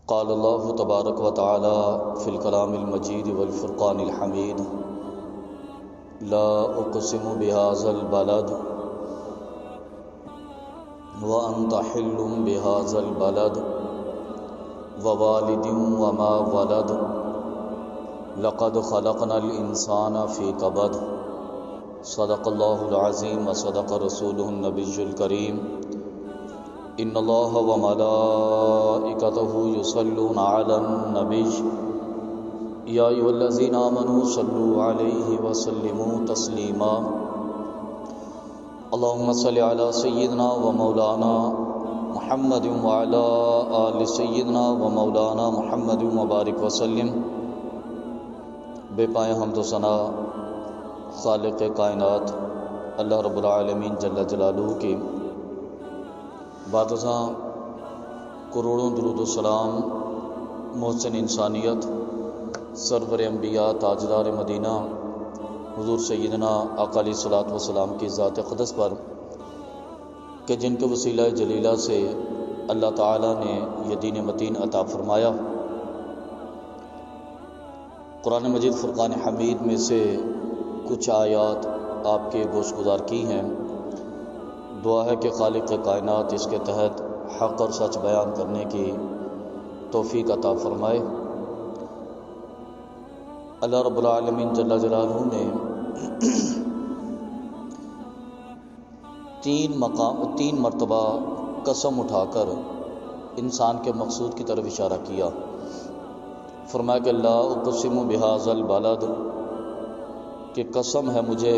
قال الله تبارك وتعالى في الكلام المجيد والفرقان الحميد لا أقسم بهذا البلد وأنت حل بهذا البلد ووالد وما ولد لقد خلقنا الإنسان في كبد صدق الله العظيم وصدق رسوله النبي الكريم ان اللہ وملائکتہ یصلون علی النبی یا ایھا الذین آمنوا صلوا علیہ وسلموا تسلیما اللهم صل علی سیدنا و مولانا محمد وعلی آل سیدنا و مولانا محمد وبارک وسلم۔ بے پائے حمد و ثنا خالق کائنات اللہ رب العالمین جل جلالہ کی بادشاہ کروڑوں درود و سلام محسن انسانیت سرور انبیاء تاجدار مدینہ حضور سیدنا آقا علیہ الصلوۃ والسلام کی ذات اقدس پر کہ جن کے وسیلہ جلیلہ سے اللہ تعالیٰ نے یہ دین متین عطا فرمایا۔ قرآن مجید فرقان حمید میں سے کچھ آیات آپ کے گوش گزار کی ہیں۔ دعا ہے کہ خالق کائنات اس کے تحت حق اور سچ بیان کرنے کی توفیق عطا فرمائے۔ اللہ رب العالمین جل جلالہ نے تین مرتبہ قسم اٹھا کر انسان کے مقصود کی طرف اشارہ کیا۔ فرمایا کہ لا اقسم بہذا البلد، کہ قسم ہے مجھے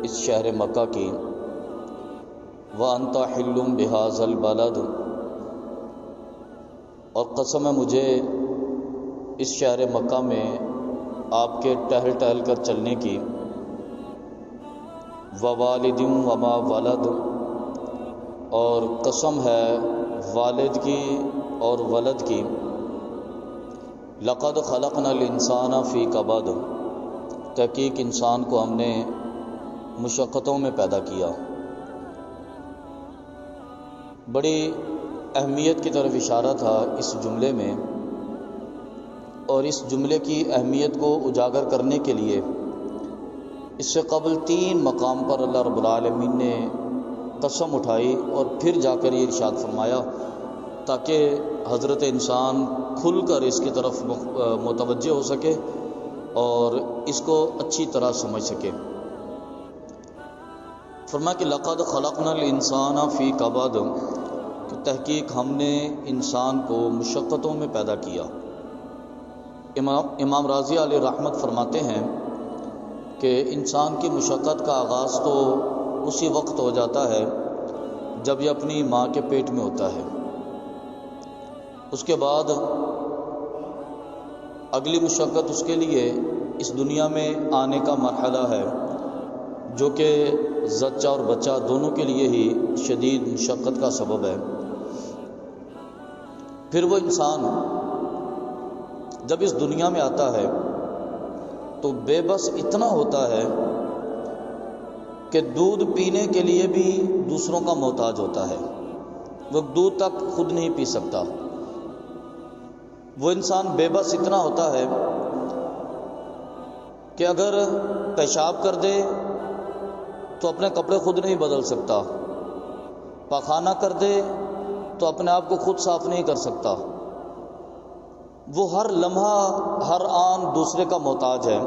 اس شہر مکہ کی، وَأَنْتَ حِلٌّ بِهَذَا الْبَلَدِ، اور قسم ہے مجھے اس شہر مکہ میں آپ کے ٹہل ٹہل کر چلنے کی، وَوَالِدٍ وَمَا وَلَدٍ، اور قسم ہے والد کی اور ولد کی، لَقَدْ خَلَقْنَا الْإِنسَانَ فِي كَبَدٍ، تحقیق انسان کو ہم نے مشقتوں میں پیدا کیا۔ بڑی اہمیت کی طرف اشارہ تھا اس جملے میں، اور اس جملے کی اہمیت کو اجاگر کرنے کے لیے اس سے قبل 3 مقام پر اللہ رب العالمین نے قسم اٹھائی اور پھر جا کر یہ ارشاد فرمایا تاکہ حضرت انسان کھل کر اس کی طرف متوجہ ہو سکے اور اس کو اچھی طرح سمجھ سکے۔ فرمایا کہ لقد خلقنا الانسان فی کبد، کہ تحقیق ہم نے انسان کو مشقتوں میں پیدا کیا۔ امام رازی علیہ رحمت فرماتے ہیں کہ انسان کی مشقت کا آغاز تو اسی وقت ہو جاتا ہے جب یہ اپنی ماں کے پیٹ میں ہوتا ہے، اس کے بعد اگلی مشقت اس کے لیے اس دنیا میں آنے کا مرحلہ ہے، جو کہ زچہ اور بچہ دونوں کے لیے ہی شدید مشقت کا سبب ہے۔ پھر وہ انسان جب اس دنیا میں آتا ہے تو بے بس اتنا ہوتا ہے کہ دودھ پینے کے لیے بھی دوسروں کا محتاج ہوتا ہے، وہ دودھ تک خود نہیں پی سکتا۔ وہ انسان بے بس اتنا ہوتا ہے کہ اگر پیشاب کر دے تو اپنے کپڑے خود نہیں بدل سکتا، پاخانہ کر دے تو اپنے آپ کو خود صاف نہیں کر سکتا، وہ ہر لمحہ ہر آن دوسرے کا محتاج ہے۔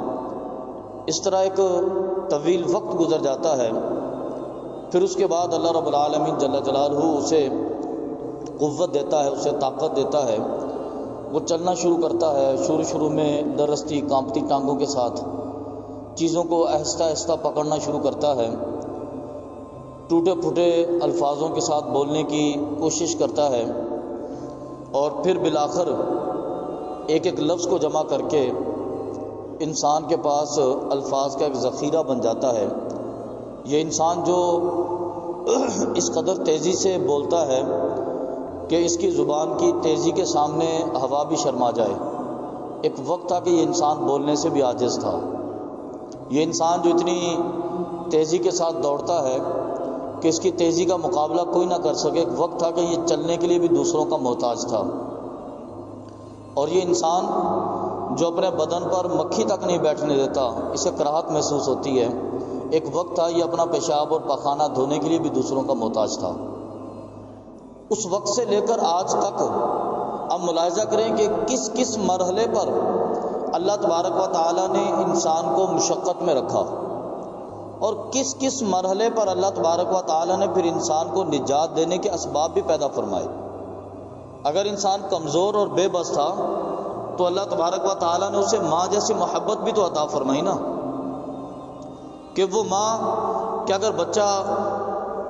اس طرح ایک طویل وقت گزر جاتا ہے، پھر اس کے بعد اللہ رب العالمین جل جلالہ اسے قوت دیتا ہے، اسے طاقت دیتا ہے، وہ چلنا شروع کرتا ہے۔ شروع میں درستی کانپتی ٹانگوں کے ساتھ چیزوں کو آہستہ آہستہ پکڑنا شروع کرتا ہے، ٹوٹے پھوٹے الفاظوں کے ساتھ بولنے کی کوشش کرتا ہے، اور پھر بالآخر ایک ایک لفظ کو جمع کر کے انسان کے پاس الفاظ کا ایک ذخیرہ بن جاتا ہے۔ یہ انسان جو اس قدر تیزی سے بولتا ہے کہ اس کی زبان کی تیزی کے سامنے ہوا بھی شرما جائے۔ ایک وقت تھا کہ یہ انسان بولنے سے بھی عاجز تھا، یہ انسان جو اتنی تیزی کے ساتھ دوڑتا ہے کہ اس کی تیزی کا مقابلہ کوئی نہ کر سکے، ایک وقت تھا کہ یہ چلنے کے لیے بھی دوسروں کا محتاج تھا۔ اور یہ انسان جو اپنے بدن پر مکھی تک نہیں بیٹھنے دیتا، اسے کراہت محسوس ہوتی ہے. ایک وقت تھا یہ اپنا پیشاب اور پاخانہ دھونے کے لیے بھی دوسروں کا محتاج تھا. اس وقت سے لے کر آج تک اب ملاحظہ کریں کہ کس کس مرحلے پر اللہ تبارک و تعالیٰ نے انسان کو مشقت میں رکھا، اور کس کس مرحلے پر اللہ تبارک و تعالیٰ نے پھر انسان کو نجات دینے کے اسباب بھی پیدا فرمائے. اگر انسان کمزور اور بے بس تھا تو اللہ تبارک و تعالیٰ نے اسے ماں جیسی محبت بھی تو عطا فرمائی نا، کہ وہ ماں کہ اگر بچہ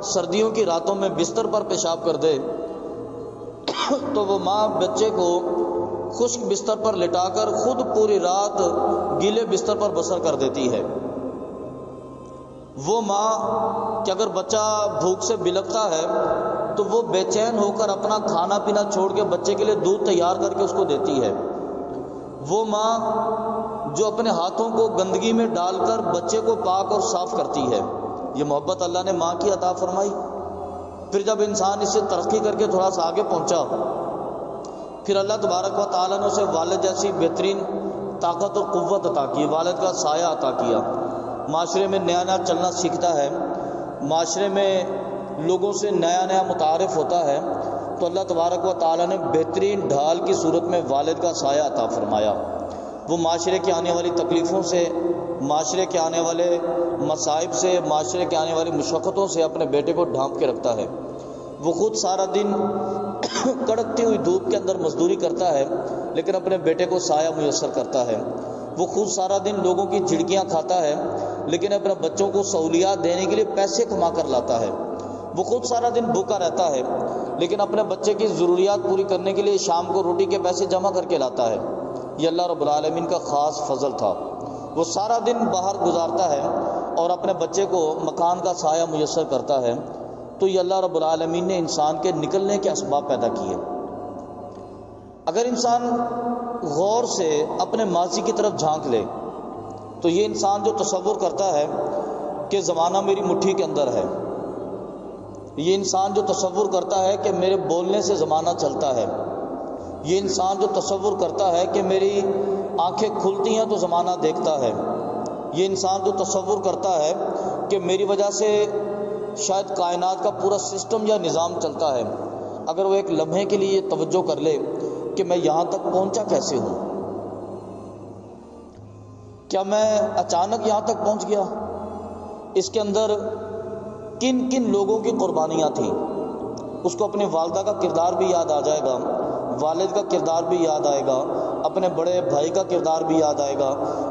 سردیوں کی راتوں میں بستر پر پیشاب کر دے تو وہ ماں بچے کو خشک بستر پر لٹا کر خود پوری رات گیلے بستر پر بسر کر دیتی ہے. وہ ماں کہ اگر بچہ بھوک سے بلکتا ہے تو وہ بے چین ہو کر اپنا کھانا پینا چھوڑ کے بچے کے لیے دودھ تیار کر کے اس کو دیتی ہے. وہ ماں جو اپنے ہاتھوں کو گندگی میں ڈال کر بچے کو پاک اور صاف کرتی ہے. یہ محبت اللہ نے ماں کی عطا فرمائی. پھر جب انسان اس سے ترقی کر کے تھوڑا سا آگے پہنچا، پھر اللہ تبارک و تعالیٰ نے اسے والد جیسی بہترین طاقت اور قوت عطا کی، والد کا سایہ عطا کیا. معاشرے میں نیا نیا چلنا سیکھتا ہے، معاشرے میں لوگوں سے نیا نیا متعارف ہوتا ہے، تو اللہ تبارک و تعالیٰ نے بہترین ڈھال کی صورت میں والد کا سایہ عطا فرمایا. وہ معاشرے کی آنے والی تکلیفوں سے، معاشرے کے آنے والے مصائب سے، معاشرے کے آنے والی مشقتوں سے اپنے بیٹے کو ڈھانپ کے رکھتا ہے. وہ خود سارا دن کڑکتی ہوئی دھوپ کے اندر مزدوری کرتا ہے لیکن اپنے بیٹے کو سایہ میسر کرتا ہے. وہ خود سارا دن لوگوں کی جھڑکیاں کھاتا ہے لیکن اپنے بچوں کو سہولیات دینے کے لیے پیسے کما کر لاتا ہے. وہ خود سارا دن بھوکا رہتا ہے لیکن اپنے بچے کی ضروریات پوری کرنے کے لیے شام کو روٹی کے پیسے جمع کر کے لاتا ہے. یہ اللہ رب العالمین کا خاص فضل تھا. وہ سارا دن باہر گزارتا ہے اور اپنے بچے کو مکان کا سایہ میسر کرتا ہے. تو یہ اللہ رب العالمین نے انسان کے نکلنے کے اسباب پیدا کیے. اگر انسان غور سے اپنے ماضی کی طرف جھانک لے تو یہ انسان جو تصور کرتا ہے کہ زمانہ میری مٹھی کے اندر ہے، یہ انسان جو تصور کرتا ہے کہ میرے بولنے سے زمانہ چلتا ہے، یہ انسان جو تصور کرتا ہے کہ میری آنکھیں کھلتی ہیں تو زمانہ دیکھتا ہے، یہ انسان جو تصور کرتا ہے کہ میری وجہ سے شاید کائنات کا پورا سسٹم یا نظام چلتا ہے، اگر وہ ایک لمحے کے لیے یہ توجہ کر لے کہ میں یہاں تک پہنچا کیسے ہوں، کیا میں اچانک یہاں تک پہنچ گیا، اس کے اندر کن کن لوگوں کی قربانیاں تھیں. اس کو اپنے والدہ کا کردار بھی یاد آ جائے گا، والد کا کردار بھی یاد آئے گا، اپنے بڑے بھائی کا کردار بھی یاد آئے گا،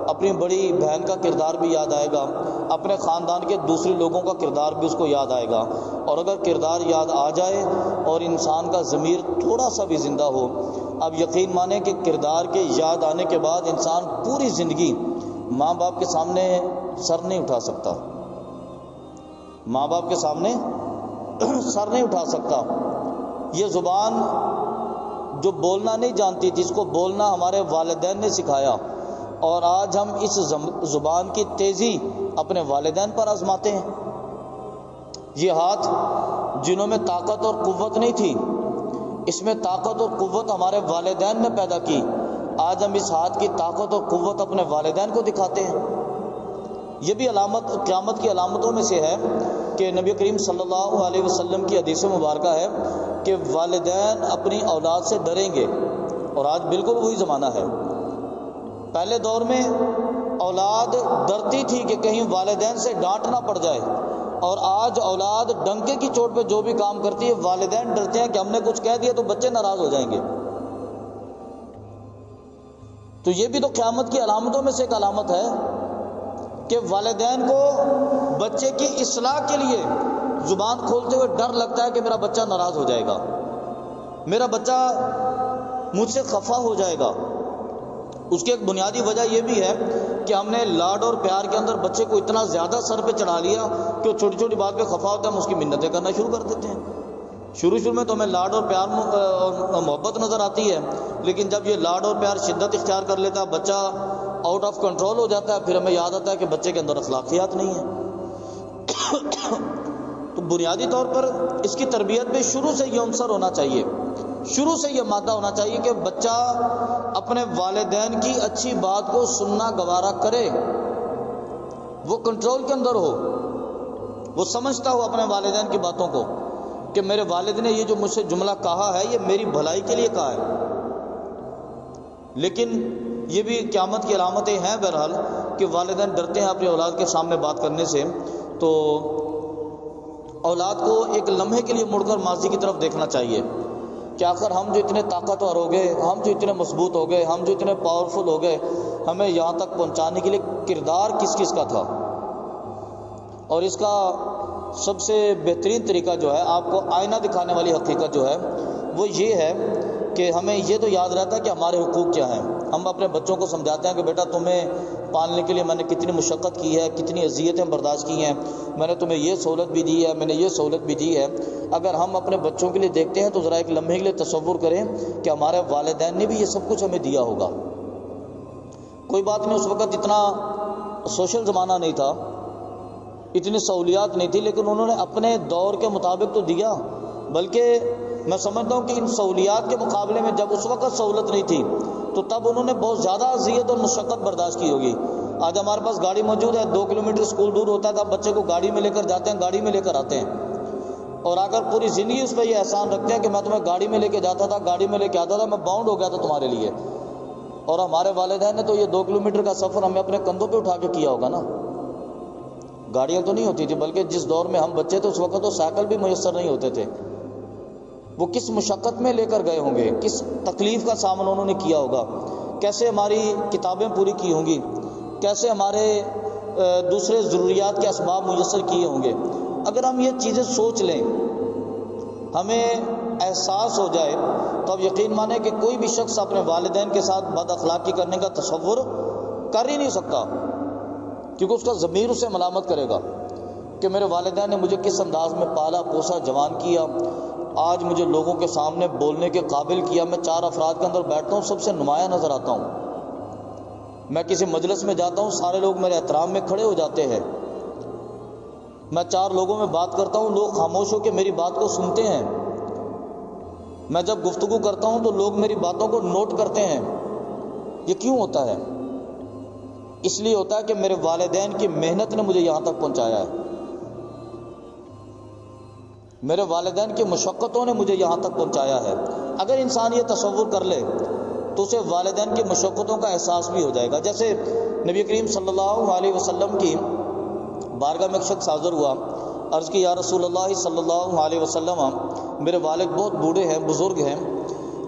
اپنی بڑی بہن کا کردار بھی یاد آئے گا، اپنے خاندان کے دوسرے لوگوں کا کردار بھی اس کو یاد آئے گا. اور اگر کردار یاد آ جائے اور انسان کا ضمیر تھوڑا سا بھی زندہ ہو، اب یقین مانیں کہ کردار کے یاد آنے کے بعد انسان پوری زندگی ماں باپ کے سامنے سر نہیں اٹھا سکتا، ماں باپ کے سامنے سر نہیں اٹھا سکتا. یہ زبان جو بولنا نہیں جانتی تھی، اس کو بولنا ہمارے والدین نے سکھایا، اور آج ہم اس زبان کی تیزی اپنے والدین پر آزماتے ہیں. یہ ہاتھ جنہوں میں طاقت اور قوت نہیں تھی، اس میں طاقت اور قوت ہمارے والدین نے پیدا کی، آج ہم اس ہاتھ کی طاقت اور قوت اپنے والدین کو دکھاتے ہیں. یہ بھی علامت قیامت کی علامتوں میں سے ہے کہ نبی کریم صلی اللہ علیہ وسلم کی حدیث مبارکہ ہے کہ والدین اپنی اولاد سے ڈریں گے، اور آج بالکل وہی زمانہ ہے. پہلے دور میں اولاد ڈرتی تھی کہ کہیں والدین سے ڈانٹ نہ پڑ جائے، اور آج اولاد ڈنکے کی چوٹ پہ جو بھی کام کرتی ہے والدین ڈرتے ہیں کہ ہم نے کچھ کہہ دیا تو بچے ناراض ہو جائیں گے. تو یہ بھی تو قیامت کی علامتوں میں سے ایک علامت ہے کہ والدین کو بچے کی اصلاح کے لیے زبان کھولتے ہوئے ڈر لگتا ہے کہ میرا بچہ ناراض ہو جائے گا، میرا بچہ مجھ سے خفا ہو جائے گا. اس کی ایک بنیادی وجہ یہ بھی ہے کہ ہم نے لاڈ اور پیار کے اندر بچے کو اتنا زیادہ سر پہ چڑھا لیا کہ وہ چھوٹی چھوٹی بات پہ خفا ہوتا ہے، ہم اس کی منتیں کرنا شروع کر دیتے ہیں. شروع میں تو ہمیں لاڈ اور پیار اور محبت نظر آتی ہے، لیکن جب یہ لاڈ اور پیار شدت اختیار کر لیتا ہے، بچہ آؤٹ آف کنٹرول ہو جاتا ہے، پھر ہمیں یاد آتا ہے کہ بچے کے اندر اخلاقیات نہیں ہیں. تو بنیادی طور پر اس کی تربیت میں شروع سے یہ عنصر ہونا چاہیے، شروع سے یہ مادہ ہونا چاہیے کہ بچہ اپنے والدین کی اچھی بات کو سننا گوارا کرے، وہ کنٹرول کے اندر ہو، وہ سمجھتا ہو اپنے والدین کی باتوں کو کہ میرے والد نے یہ جو مجھ سے جملہ کہا ہے یہ میری بھلائی کے لیے کہا ہے۔ لیکن یہ بھی قیامت کی علامتیں ہیں بہرحال کہ والدین ڈرتے ہیں اپنی اولاد کے سامنے بات کرنے سے، تو اولاد کو ایک لمحے کے لیے مڑ کر ماضی کی طرف دیکھنا چاہیے کہ آخر ہم جو اتنے طاقتور ہو گئے، ہم جو اتنے مضبوط ہو گئے، ہم جو اتنے پاورفل ہو گئے، ہمیں یہاں تک پہنچانے کے لیے کردار کس کس کا تھا۔ اور اس کا سب سے بہترین طریقہ جو ہے، آپ کو آئینہ دکھانے والی حقیقت جو ہے وہ یہ ہے کہ ہمیں یہ تو یاد رہتا ہے کہ ہمارے حقوق کیا ہیں۔ ہم اپنے بچوں کو سمجھاتے ہیں کہ بیٹا تمہیں پالنے کے لیے میں نے کتنی مشقت کی ہے، کتنی اذیتیں برداشت کی ہیں، میں نے تمہیں یہ سہولت بھی دی ہے، میں نے یہ سہولت بھی دی ہے۔ اگر ہم اپنے بچوں کے لیے دیکھتے ہیں تو ذرا ایک لمحے کے لیے تصور کریں کہ ہمارے والدین نے بھی یہ سب کچھ ہمیں دیا ہوگا۔ کوئی بات نہیں، اس وقت اتنا سوشل زمانہ نہیں تھا، اتنی سہولیات نہیں تھی، لیکن انہوں نے اپنے دور کے مطابق تو دیا۔ بلکہ میں سمجھتا ہوں کہ ان سہولیات کے مقابلے میں جب اس وقت سہولت نہیں تھی تو تب انہوں نے بہت زیادہ اذیت اور مشقت برداشت کی ہوگی۔ آج ہمارے پاس گاڑی موجود ہے، 2 کلومیٹر اسکول دور ہوتا تھا، بچے کو گاڑی میں لے کر جاتے ہیں، گاڑی میں لے کر آتے ہیں، اور اگر پوری زندگی اس پہ یہ احسان رکھتے ہیں کہ میں تمہیں گاڑی میں لے کے جاتا تھا، گاڑی میں لے کے آتا تھا، میں باؤنڈ ہو گیا تھا تمہارے لیے۔ اور ہمارے والدین نے تو یہ 2 کلومیٹر کا سفر ہمیں اپنے کندھوں پہ اٹھا کے کیا ہوگا نا۔ گاڑیاں تو نہیں ہوتی تھی، بلکہ جس دور میں ہم بچے تھے اس وقت تو سائیکل بھی میسر نہیں ہوتے تھے۔ وہ کس مشقت میں لے کر گئے ہوں گے، کس تکلیف کا سامنا انہوں نے کیا ہوگا، کیسے ہماری کتابیں پوری کی ہوں گی، کیسے ہمارے دوسرے ضروریات کے اسباب میسر کیے ہوں گے۔ اگر ہم یہ چیزیں سوچ لیں، ہمیں احساس ہو جائے، تو اب یقین مانیں کہ کوئی بھی شخص اپنے والدین کے ساتھ بد اخلاقی کرنے کا تصور کر ہی نہیں سکتا، کیونکہ اس کا ضمیر اسے ملامت کرے گا کہ میرے والدین نے مجھے کس انداز میں پالا پوسا، جوان کیا، آج مجھے لوگوں کے سامنے بولنے کے قابل کیا، میں 4 افراد کے اندر بیٹھتا ہوں، سب سے نمایاں نظر آتا ہوں، میں کسی مجلس میں جاتا ہوں، سارے لوگ میرے احترام میں کھڑے ہو جاتے ہیں، میں 4 لوگوں میں بات کرتا ہوں، لوگ خاموش ہو کے میری بات کو سنتے ہیں، میں جب گفتگو کرتا ہوں تو لوگ میری باتوں کو نوٹ کرتے ہیں۔ یہ کیوں ہوتا ہے؟ اس لیے ہوتا ہے کہ میرے والدین کی محنت نے مجھے یہاں تک پہنچایا ہے، میرے والدین کی مشقتوں نے مجھے یہاں تک پہنچایا ہے۔ اگر انسان یہ تصور کر لے تو اسے والدین کی مشقتوں کا احساس بھی ہو جائے گا۔ جیسے نبی کریم صلی اللہ علیہ وسلم کی بارگاہ میں ایک شخص حاضر ہوا، عرض کی یا رسول اللہ صلی اللہ علیہ وسلم، میرے والد بہت بوڑھے ہیں، بزرگ ہیں،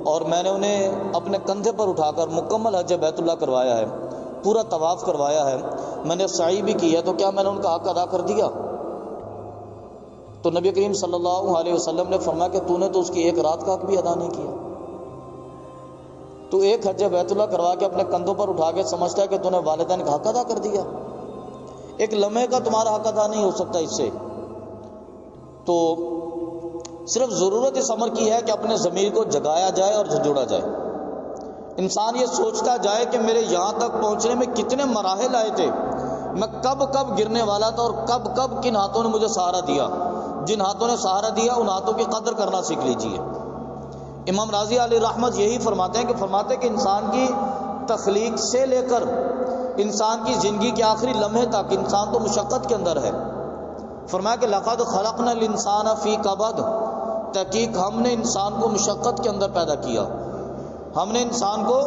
اور میں نے انہیں اپنے کندھے پر اٹھا کر مکمل حج بیت اللہ کروایا ہے، پورا طواف کروایا ہے، میں نے سعی بھی کی ہے، تو کیا میں نے ان کا حق ادا کر دیا؟ تو نبی کریم صلی اللہ علیہ وسلم نے فرمایا کہ تو نے تو اس کی 1 رات کا حق بھی ادا نہیں کیا، تو ایک حج بیت اللہ کروا کے اپنے کندھوں پر اٹھا کے سمجھتا ہے کہ تو نے والدین کا حق ادا کر دیا؟ ایک لمحے کا تمہارا حق ادا نہیں ہو سکتا اس سے۔ تو صرف ضرورت اس امر کی ہے کہ اپنے ضمیر کو جگایا جائے اور جھنجھوڑا جائے، انسان یہ سوچتا جائے کہ میرے یہاں تک پہنچنے میں کتنے مراحل آئے تھے، میں کب کب گرنے والا تھا، اور کب کب کن ہاتھوں نے مجھے سہارا دیا۔ جن ہاتھوں نے سہارا دیا ان ہاتھوں کی قدر کرنا سیکھ لیجئے۔ امام راضی علیہ رحمت یہی فرماتے ہیں کہ انسان کی تخلیق سے لے کر انسان کی زندگی کے آخری لمحے تک انسان تو مشقت کے اندر ہے۔ فرمایا کہ لقد خلقنا الانسان فی کبد، تحقیق ہم نے انسان کو مشقت کے اندر پیدا کیا، ہم نے انسان کو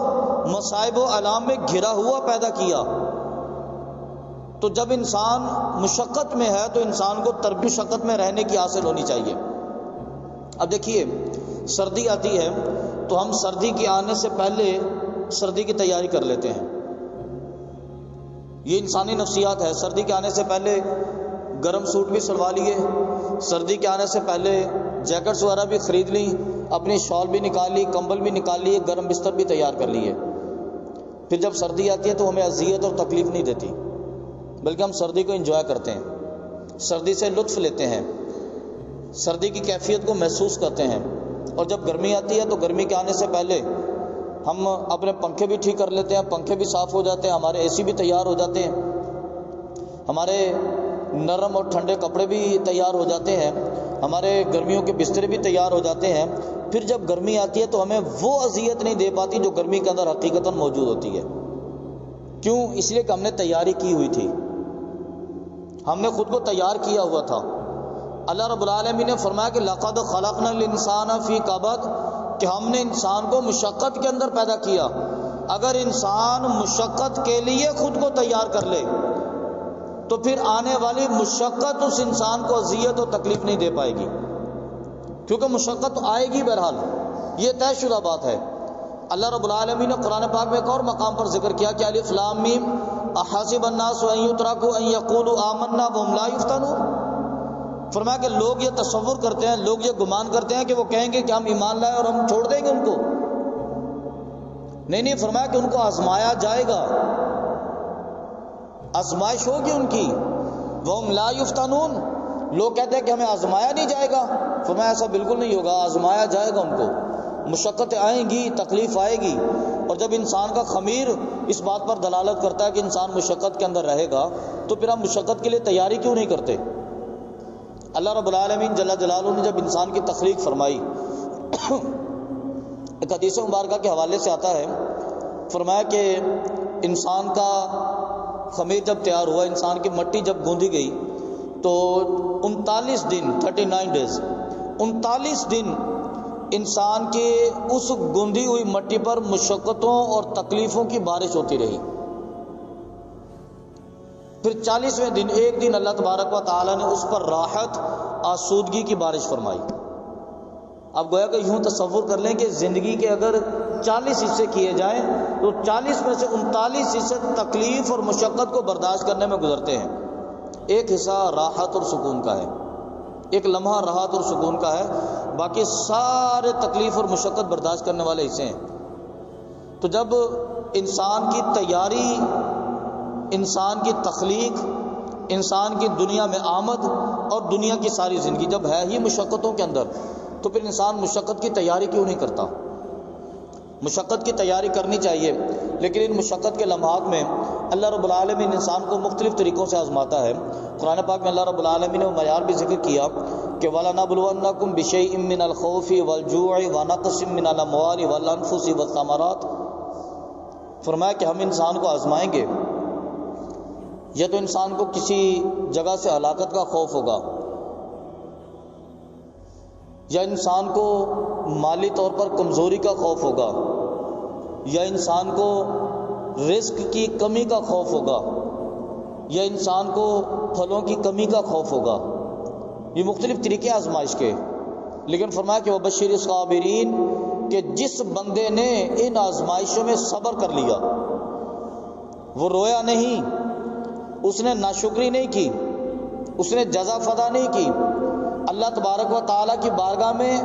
مصائب و آلام میں گھرا ہوا پیدا کیا۔ تو جب انسان مشقت میں ہے تو انسان کو تربی مشقت میں رہنے کی حاصل ہونی چاہیے۔ اب دیکھیے، سردی آتی ہے تو ہم سردی کے آنے سے پہلے سردی کی تیاری کر لیتے ہیں، یہ انسانی نفسیات ہے۔ سردی کے آنے سے پہلے گرم سوٹ بھی سلوا لیے، سردی کے آنے سے پہلے جیکٹس وغیرہ بھی خرید لی، اپنی شال بھی نکال لی، کمبل بھی نکال لیے، گرم بستر بھی تیار کر لیے۔ پھر جب سردی آتی ہے تو ہمیں اذیت اور تکلیف نہیں دیتی، بلکہ ہم سردی کو انجوائے کرتے ہیں، سردی سے لطف لیتے ہیں، سردی کی کیفیت کو محسوس کرتے ہیں۔ اور جب گرمی آتی ہے تو گرمی کے آنے سے پہلے ہم اپنے پنکھے بھی ٹھیک کر لیتے ہیں، پنکھے بھی صاف ہو جاتے ہیں، ہمارے AC بھی تیار ہو جاتے ہیں، ہمارے نرم اور ٹھنڈے کپڑے بھی تیار ہو جاتے ہیں، ہمارے گرمیوں کے بستر بھی تیار ہو جاتے ہیں، پھر جب گرمی آتی ہے تو ہمیں وہ اذیت نہیں دے پاتی جو گرمی کے اندر حقیقتاً موجود ہوتی ہے۔ کیوں؟ اس لیے کہ ہم نے تیاری کی ہوئی تھی، ہم نے خود کو تیار کیا ہوا تھا۔ اللہ رب العالمین نے فرمایا کہ لقد خلقنا الانسان فی کبد، کہ ہم نے انسان کو مشقت کے اندر پیدا کیا۔ اگر انسان مشقت کے لیے خود کو تیار کر لے تو پھر آنے والی مشقت اس انسان کو اذیت و تکلیف نہیں دے پائے گی، کیونکہ مشقت تو آئے گی بہرحال، یہ طے شدہ بات ہے۔ اللہ رب العالمین نے قرآن پاک میں ایک اور مقام پر ذکر کیا کہ الف لام میم احسب الناس ان یترکوا ان یقولوا آمنا وهم لا یفتنون، فرمایا کہ لوگ یہ تصور کرتے ہیں، لوگ یہ گمان کرتے ہیں کہ وہ کہیں گے کہ ہم ایمان لائے اور ہم چھوڑ دیں گے ان کو۔ نہیں، فرمایا کہ ان کو آزمایا جائے گا، آزمائش ہوگی ان کی۔ وهم لا یفتنون، لوگ کہتے ہیں کہ ہمیں آزمایا نہیں جائے گا، فرمایا ایسا بالکل نہیں ہوگا، آزمایا جائے گا ان کو، مشقتیں آئیں گی، تکلیف آئے گی۔ اور جب انسان کا خمیر اس بات پر دلالت کرتا ہے کہ انسان مشقت کے اندر رہے گا تو پھر ہم مشقت کے لیے تیاری کیوں نہیں کرتے؟ اللہ رب العالمین جل جلالہ نے جب انسان کی تخلیق فرمائی، ایک حدیث مبارکہ کے حوالے سے آتا ہے، فرمایا کہ انسان کا خمیر جب تیار ہوا، انسان کی مٹی جب گوندھی گئی تو 39 دن 39 ڈیز 39 دن انسان کے اس گوندھی ہوئی مٹی پر مشقتوں اور تکلیفوں کی بارش ہوتی رہی۔ پھر 40ویں دن ایک دن اللہ تبارک و تعالی نے اس پر راحت، آسودگی کی بارش فرمائی۔ اب گویا کہ یوں تصور کر لیں کہ زندگی کے اگر 40 حصے کیے جائیں تو 40 میں سے 39 حصے تکلیف اور مشقت کو برداشت کرنے میں گزرتے ہیں، ایک حصہ راحت اور سکون کا ہے، ایک لمحہ راحت اور سکون کا ہے، باقی سارے تکلیف اور مشقت برداشت کرنے والے حصے ہیں۔ تو جب انسان کی تیاری، انسان کی تخلیق، انسان کی دنیا میں آمد اور دنیا کی ساری زندگی جب ہے ہی مشقتوں کے اندر، تو پھر انسان مشقت کی تیاری کیوں نہیں کرتا؟ مشقت کی تیاری کرنی چاہیے، لیکن ان مشقت کے لمحات میں اللہ رب العالمین انسان کو مختلف طریقوں سے آزماتا ہے۔ قرآن پاک میں اللہ رب العالمین نے معیار بھی ذکر کیا کہ وَلَنَبْلُوَنَّكُمْ بِشَيْءٍ مِّنَ الْخَوْفِ وَالْجُوعِ وَنَقْصٍ مِّنَ الْأَمْوَالِ وَالْأَنفُسِ وَالثَّمَرَاتِ، فرمایا کہ ہم انسان کو آزمائیں گے، یا تو انسان کو کسی جگہ سے ہلاکت کا خوف ہوگا، یا انسان کو مالی طور پر کمزوری کا خوف ہوگا، یا انسان کو رزق کی کمی کا خوف ہوگا، یا انسان کو پھلوں کی کمی کا خوف ہوگا۔ یہ مختلف طریقے آزمائش کے، لیکن فرمایا کہ وبشر الصابرین، کہ جس بندے نے ان آزمائشوں میں صبر کر لیا، وہ رویا نہیں، اس نے ناشکری نہیں کی، اس نے جزا فدا نہیں کی، اللہ تبارک و تعالیٰ کی بارگاہ میں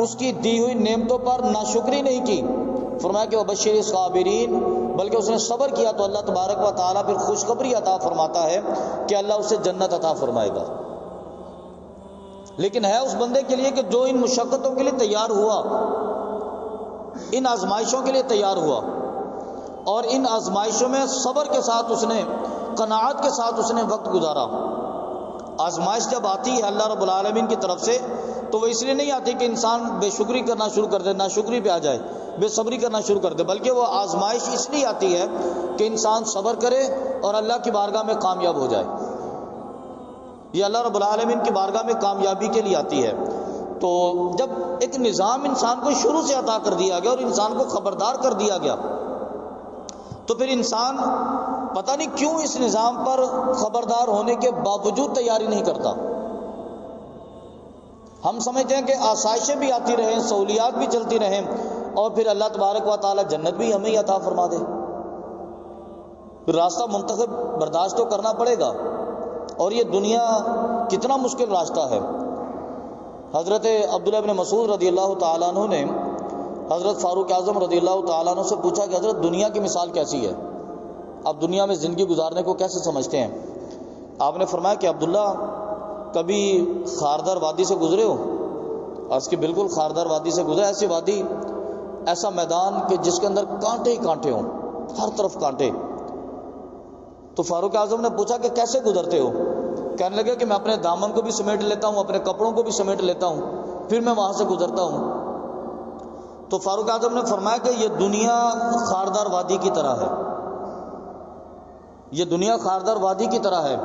اس کی دی ہوئی نعمتوں پر ناشکری نہیں کی، فرمایا کہ وبشر الصابرین، بلکہ اس نے صبر کیا تو اللہ تبارک و تعالیٰ پھر خوشخبری عطا فرماتا ہے کہ اللہ اسے جنت عطا فرمائے گا۔ لیکن ہے اس بندے کے لیے کہ جو ان مشقتوں کے لیے تیار ہوا، ان آزمائشوں کے لیے تیار ہوا، اور ان آزمائشوں میں صبر کے ساتھ اس نے، قناعت کے ساتھ اس نے وقت گزارا۔ آزمائش جب آتی ہے اللہ رب العالمین کی طرف سے تو وہ اس لیے نہیں آتی کہ انسان بے شکری کرنا شروع کر دے، ناشکری پہ آ جائے، بے صبری کرنا شروع کر دے، بلکہ وہ آزمائش اس لیے آتی ہے کہ انسان صبر کرے اور اللہ کی بارگاہ میں کامیاب ہو جائے۔ یہ اللہ رب العالمین کی بارگاہ میں کامیابی کے لیے آتی ہے۔ تو جب ایک نظام انسان کو شروع سے عطا کر دیا گیا اور انسان کو خبردار کر دیا گیا، تو پھر انسان پتہ نہیں کیوں اس نظام پر خبردار ہونے کے باوجود تیاری نہیں کرتا۔ ہم سمجھتے ہیں کہ آسائشیں بھی آتی رہیں، سہولیات بھی چلتی رہیں، اور پھر اللہ تبارک و تعالی جنت بھی ہمیں عطا فرما دے۔ پھر راستہ منتخب برداشت تو کرنا پڑے گا، اور یہ دنیا کتنا مشکل راستہ ہے۔ حضرت عبداللہ بن مسعود رضی اللہ تعالیٰ عنہ نے حضرت فاروق اعظم رضی اللہ تعالیٰ عنہ سے پوچھا کہ حضرت دنیا کی مثال کیسی ہے، آپ دنیا میں زندگی گزارنے کو کیسے سمجھتے ہیں؟ آپ نے فرمایا کہ عبداللہ، کبھی خاردار وادی سے گزرے ہو؟ عرض کہ بالکل خاردار وادی سے گزرا، ایسی وادی، ایسا میدان کہ جس کے اندر کانٹے ہی کانٹے ہوں، ہر طرف کانٹے۔ تو فاروق اعظم نے پوچھا کہ کیسے گزرتے ہو؟ کہنے لگے کہ میں اپنے دامن کو بھی سمیٹ لیتا ہوں، اپنے کپڑوں کو بھی سمیٹ لیتا ہوں، پھر میں وہاں سے گزرتا ہوں۔ تو فاروق اعظم نے فرمایا کہ یہ دنیا خاردار وادی کی طرح ہے، یہ دنیا خاردار وادی کی طرح ہے،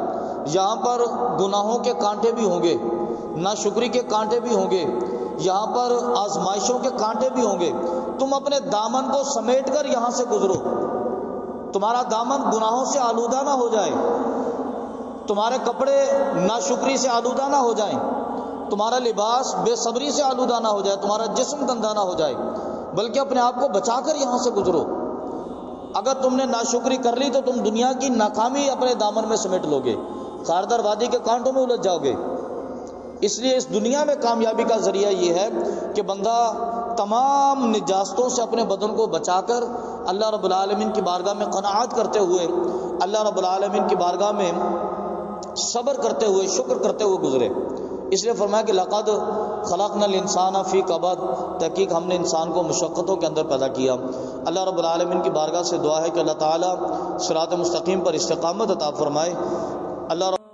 یہاں پر گناہوں کے کانٹے بھی ہوں گے، ناشکری کے کانٹے بھی ہوں گے، یہاں پر آزمائشوں کے کانٹے بھی ہوں گے۔ تم اپنے دامن کو سمیٹ کر یہاں سے گزرو، تمہارا دامن گناہوں سے آلودہ نہ ہو جائے، تمہارے کپڑے ناشکری سے آلودہ نہ ہو جائیں، تمہارا لباس بے صبری سے آلودہ نہ ہو جائے، تمہارا جسم گندہ نہ ہو جائے، بلکہ اپنے آپ کو بچا کر یہاں سے گزرو۔ اگر تم نے ناشکری کر لی تو تم دنیا کی ناکامی اپنے دامن میں سمیٹ لو گے، خاردار وادی کے کانٹوں میں الجھ جاؤ گے۔ اس لیے اس دنیا میں کامیابی کا ذریعہ یہ ہے کہ بندہ تمام نجاستوں سے اپنے بدن کو بچا کر اللہ رب العالمین کی بارگاہ میں قناعت کرتے ہوئے، اللہ رب العالمین کی بارگاہ میں صبر کرتے ہوئے، شکر کرتے ہوئے گزرے۔ اس لیے فرمایا کہ لقد خلقنا الانسان فی کبد، تحقیق ہم نے انسان کو مشقتوں کے اندر پیدا کیا۔ اللہ رب العالمین کی بارگاہ سے دعا ہے کہ اللہ تعالی صراط مستقیم پر استقامت عطا فرمائے۔ اللہ رب